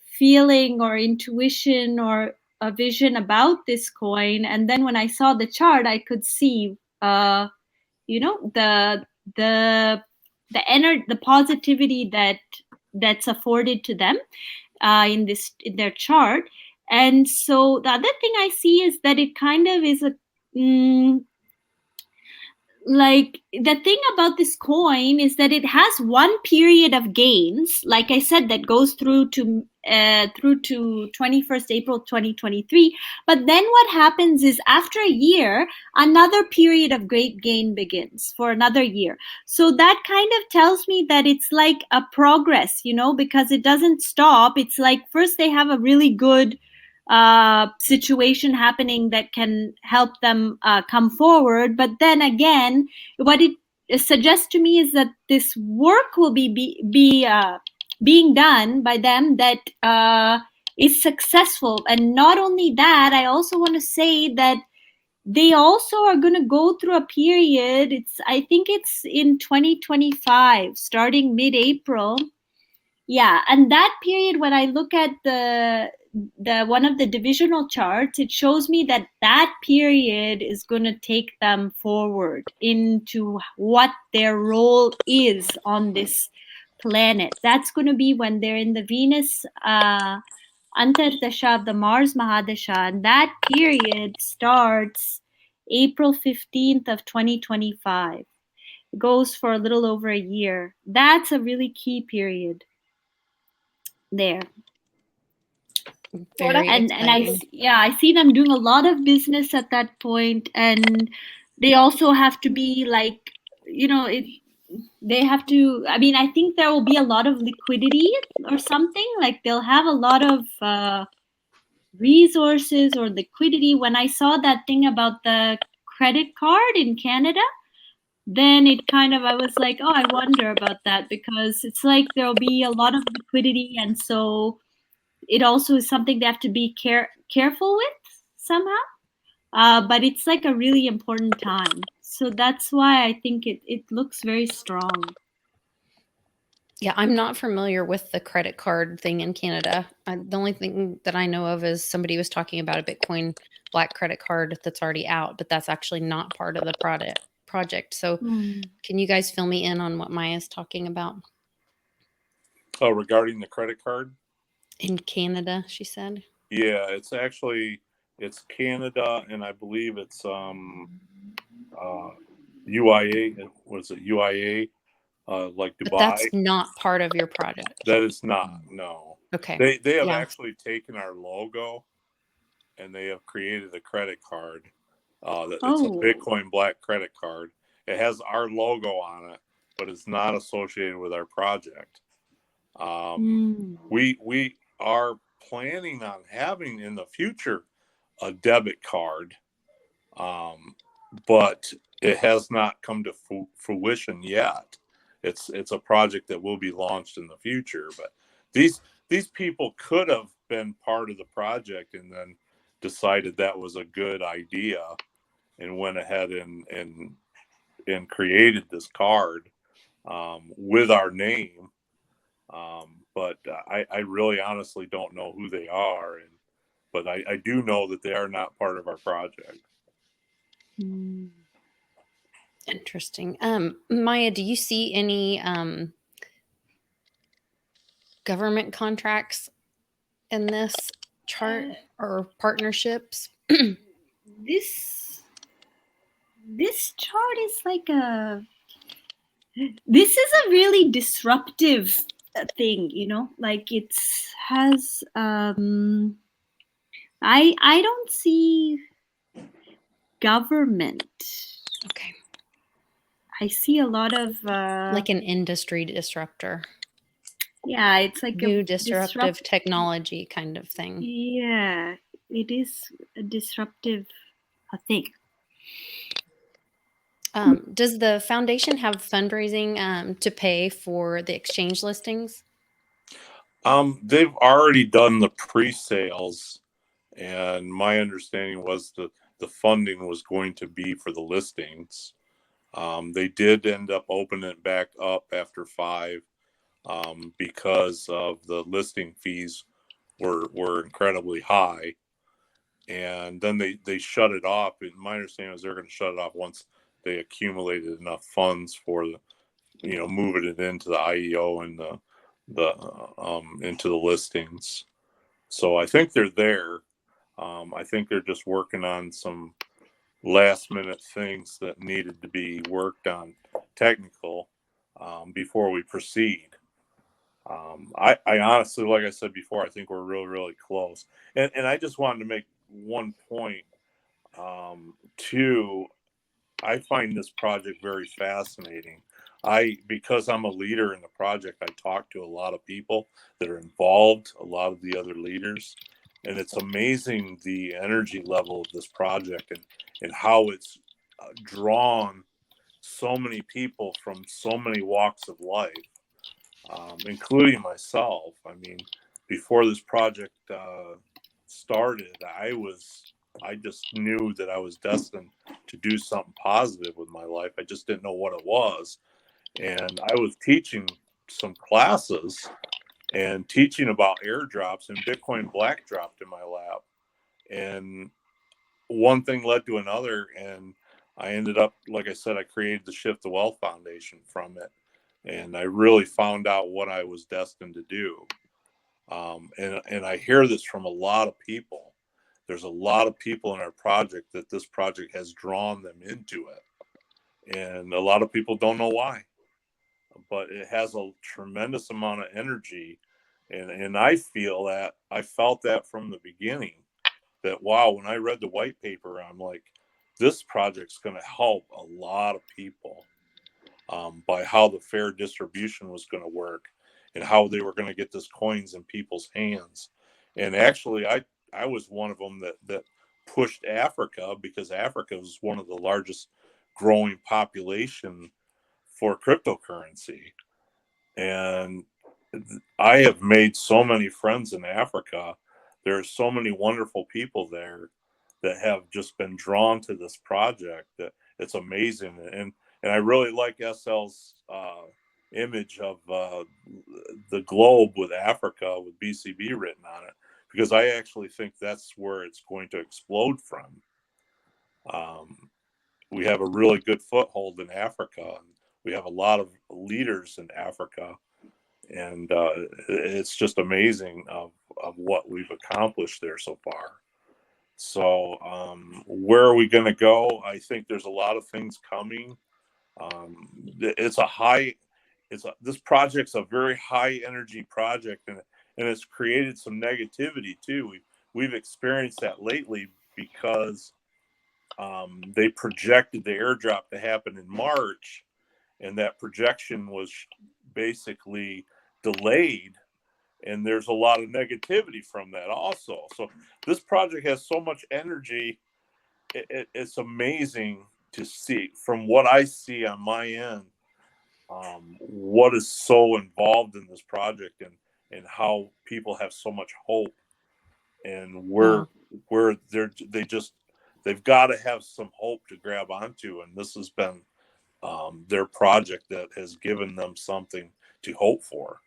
feeling or intuition or a vision about this coin. And then when I saw the chart, I could see, you know, the positivity that's afforded to them in their chart. And so the other thing I see is that it kind of is a like, the thing about this coin is that it has one period of gains, like I said, that goes through to 21st April 2023. But then what happens is, after a year, another period of great gain begins for another year. So that kind of tells me that it's like a progress, you know, because it doesn't stop. It's like, first they have a really good situation happening that can help them come forward. But then again, what it suggests to me is that this work will be being done by them that is successful. And not only that, I also want to say that they also are going to go through a period. I think it's in 2025, starting mid-April. Yeah, and that period, when I look at the one of the divisional charts, it shows me that that period is going to take them forward into what their role is on this planet. That's going to be when they're in the Venus Antardasha of the Mars Mahadasha, and that period starts April 15th of 2025. It goes for a little over a year. That's a really key period there.
Very
and
exciting.
I see them doing a lot of business at that point, and they also have to be like, you know, they have to, I mean, I think there will be a lot of liquidity or something, like they'll have a lot of resources or liquidity. When I saw that thing about the credit card in Canada, then it kind of, I was like, oh, I wonder about that, because it's like there'll be a lot of liquidity, and so it also is something they have to be careful with somehow. But it's like a really important time. So that's why I think it looks very strong.
Yeah, I'm not familiar with the credit card thing in Canada. The only thing that I know of is somebody was talking about a Bitcoin Black credit card that's already out, but that's actually not part of the project. So can you guys fill me in on what Maya's talking about?
Oh, regarding the credit card?
In Canada, she said.
Yeah, it's Canada, and I believe it's UIA. What is it? UIA, like Dubai.
But that's not part of your project.
That is not. No.
Okay.
They have actually taken our logo, and they have created a credit card. It's a Bitcoin Black credit card. It has our logo on it, but it's not associated with our project. We are planning on having in the future a debit card, but it has not come to fruition yet. It's a project that will be launched in the future, but these people could have been part of the project and then decided that was a good idea and went ahead and created this card with our name. But I really honestly don't know who they are, but I do know that they are not part of our project.
Interesting. Maya, do you see any government contracts in this chart or partnerships?
This chart is like this is a really disruptive thing, you know, like it has I don't see government.
Okay.
I see a lot of
like an industry disruptor.
Yeah, it's like
new disruptive technology kind of thing.
Yeah, it is a disruptive thing.
Does the foundation have fundraising to pay for the exchange listings?
They've already done the pre-sales, and my understanding was the funding was going to be for the listings. They did end up opening it back up after 5 because of the listing fees were incredibly high, and then they shut it off. And my understanding was they're going to shut it off once they accumulated enough funds for moving it into the IEO and into the listings. So I think they're there. I think they're just working on some last minute things that needed to be worked on, technical, before we proceed. I honestly, like I said before, I think we're really, really close. And I just wanted to make one point, too. I find this project very fascinating. Because I'm a leader in the project, I talk to a lot of people that are involved, a lot of the other leaders, and it's amazing the energy level of this project and how it's drawn so many people from so many walks of life, including myself. I mean, before this project started, I just knew that I was destined to do something positive with my life. I just didn't know what it was. And I was teaching some classes and teaching about airdrops, and Bitcoin Black dropped in my lap. And one thing led to another, and I ended up, like I said, I created the Shift the Wealth Foundation from it. And I really found out what I was destined to do. And I hear this from a lot of people. There's a lot of people in our project that this project has drawn them into it. And a lot of people don't know why. But it has a tremendous amount of energy. And I felt that from the beginning, that, wow, when I read the white paper, I'm like, this project's going to help a lot of people by how the fair distribution was going to work and how they were going to get this coins in people's hands. And actually, I was one of them that pushed Africa, because Africa was one of the largest growing population for cryptocurrency. And I have made so many friends in Africa. There are so many wonderful people there that have just been drawn to this project that it's amazing. And I really like SL's image of the globe with Africa with BCB written on it, because I actually think that's where it's going to explode from. we have a really good foothold in Africa, and we have a lot of leaders in Africa, and it's just amazing of what we've accomplished there so far. So where are we going to go? I think there's a lot of things coming. This project's a very high energy project, and it's created some negativity too. We've experienced that lately because they projected the airdrop to happen in March, and that projection was basically delayed, and there's a lot of negativity from that also. So this project has so much energy. It's amazing to see, from what I see on my end, what is so involved in this project, and how people have so much hope, and where they've got to have some hope to grab onto, and this has been their project that has given them something to hope for.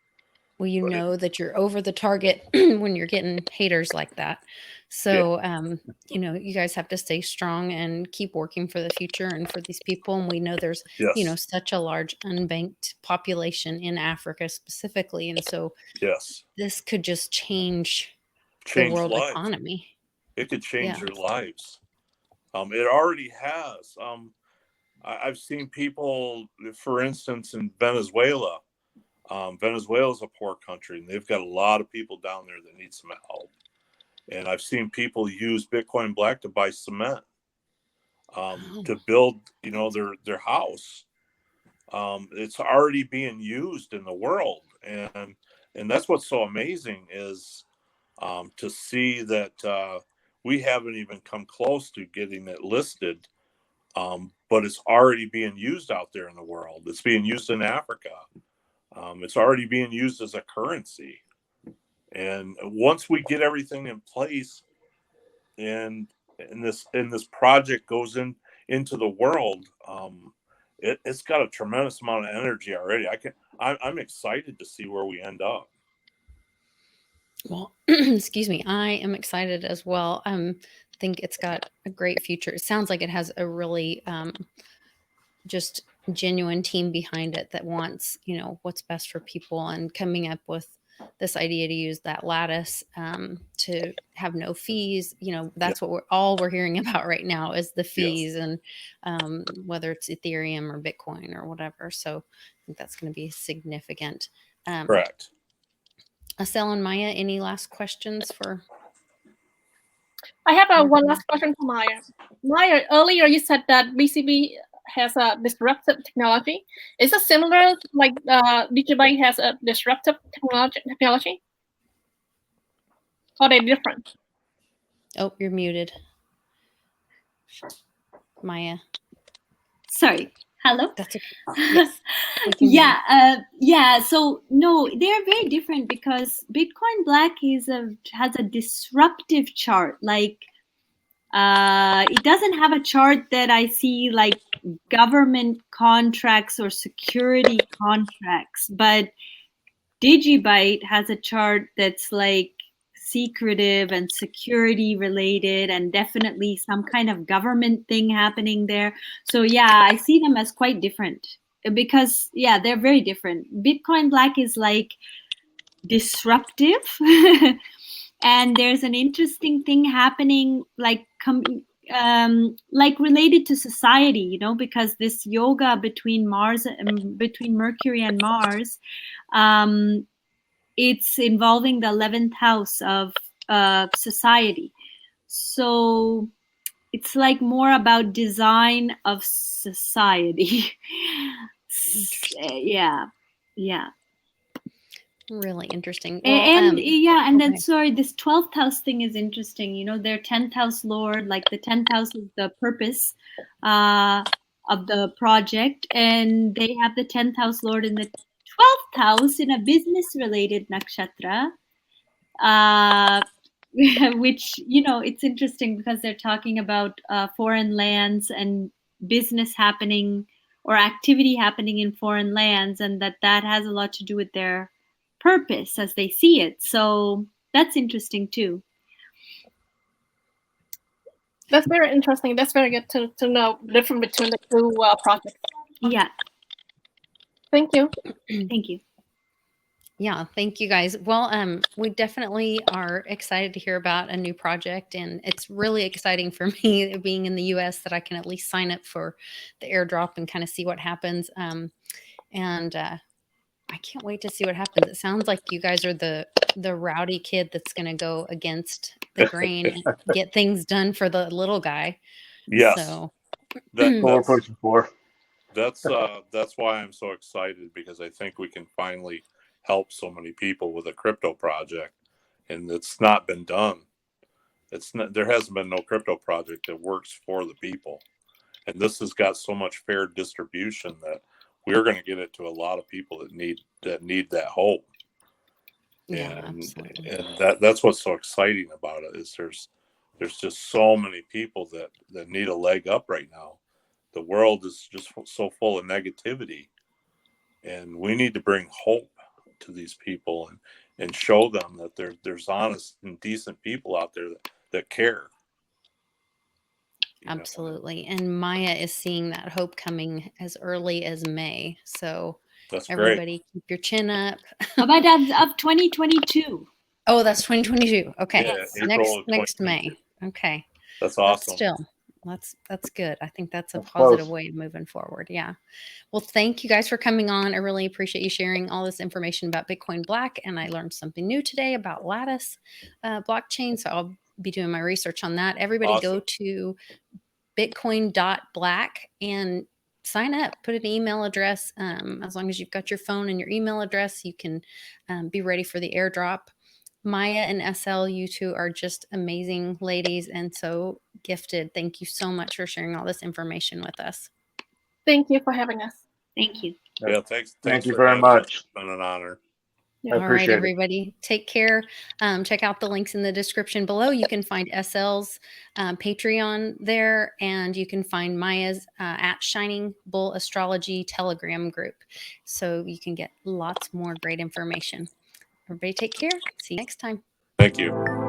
Well, you know that you're over the target when you're getting haters like that. So, you know, you guys have to stay strong and keep working for the future and for these people. And we know there's, you know, such a large unbanked population in Africa specifically. And so this could just change the world
lives.
Economy.
It could change your lives. It already has. I've seen people, for instance, in Venezuela. Venezuela is a poor country, and they've got a lot of people down there that need some help. And I've seen people use Bitcoin Black to buy cement to build, you know, their house. It's already being used in the world, and that's what's so amazing is to see that we haven't even come close to getting it listed, but it's already being used out there in the world. It's being used in Africa. It's already being used as a currency. And once we get everything in place, and this project goes into the world, it's got a tremendous amount of energy already. I'm excited to see where we end up.
Well, excuse me, I am excited as well. I think it's got a great future. It sounds like it has a really just genuine team behind it that wants, you know, what's best for people, and coming up with this idea to use that lattice to have no fees. You know, that's what we're hearing about right now is the fees, and whether it's Ethereum or Bitcoin or whatever. So I think that's going to be significant.
Correct.
Asel and Maya, any last questions for?
I have one last question for Maya. Maya, earlier you said that BCB has a disruptive technology. Is it similar, like DigiByte has a disruptive technology? Or are they different?
Oh, you're muted, Maya.
Sorry. Hello?
That's okay.
Yes. So no, they're very different because Bitcoin Black has a disruptive chart. Like it doesn't have a chart that I see like government contracts or security contracts, but DigiByte has a chart that's like secretive and security related, and definitely some kind of government thing happening there. So yeah, I see them as quite different because they're very different. Bitcoin Black is like disruptive and there's an interesting thing happening like related to society, you know, because this yoga between Mercury and Mars, it's involving the 11th house of society. So it's like more about design of society. Yeah.
Really interesting.
Well, and then sorry, this 12th house thing is interesting. You know, their 10th house lord, like the 10th house is the purpose of the project, and they have the 10th house lord in the 12th house in a business related nakshatra, which, you know, it's interesting because they're talking about foreign lands and business happening or activity happening in foreign lands, and that has a lot to do with their purpose as they see it. So that's interesting too.
That's very interesting. That's very good to know the difference between the two projects.
Yeah.
Thank you.
Thank you.
Yeah, thank you guys. Well, we definitely are excited to hear about a new project, and it's really exciting for me being in the US that I can at least sign up for the airdrop and kind of see what happens. And I can't wait to see what happens. It sounds like you guys are the rowdy kid that's going to go against the grain and get things done for the little guy.
Yes.
So
What we're pushing for.
That's why I'm so excited, because I think we can finally help so many people with a crypto project, and it's not been done. There hasn't been no crypto project that works for the people, and this has got so much fair distribution that we're going to get it to a lot of people that need that hope.
yeah,
And
absolutely.
and that's what's so exciting about it, is there's just so many people that need a leg up right now. The world is just so full of negativity, and we need to bring hope to these people and show them that there's honest and decent people out there that care.
Absolutely. And Maya is seeing that hope coming as early as May. So
That's
everybody
great.
keep your chin up.
How about of 2022?
Oh, that's 2022. Okay.
Yeah, April of
Next
2022.
May. Okay.
That's
But
awesome.
still, that's good. I think that's a
That's
positive
close.
way of moving forward. Yeah. Well, thank you guys for coming on. I really appreciate you sharing all this information about Bitcoin Black. And I learned something new today about Lattice blockchain. So I'll be doing my research on that. Everybody go
Awesome.
to bitcoin.black and sign up, put an email address. As long as you've got your phone and your email address, you can be ready for the airdrop. Maya and SL, you two are just amazing ladies and so gifted. Thank you so much for sharing all this information with us.
Thank you for having us.
Thank you.
Yeah, thanks
Thank you
for
very
having us.
much.
It's been an honor.
Yeah.
I
All right,
appreciate it.
everybody, take care. Check out the links in the description below. You can find SL's Patreon there, and you can find Maya's at Shining Bull Astrology Telegram group. So you can get lots more great information. Everybody take care. See you next time.
Thank you.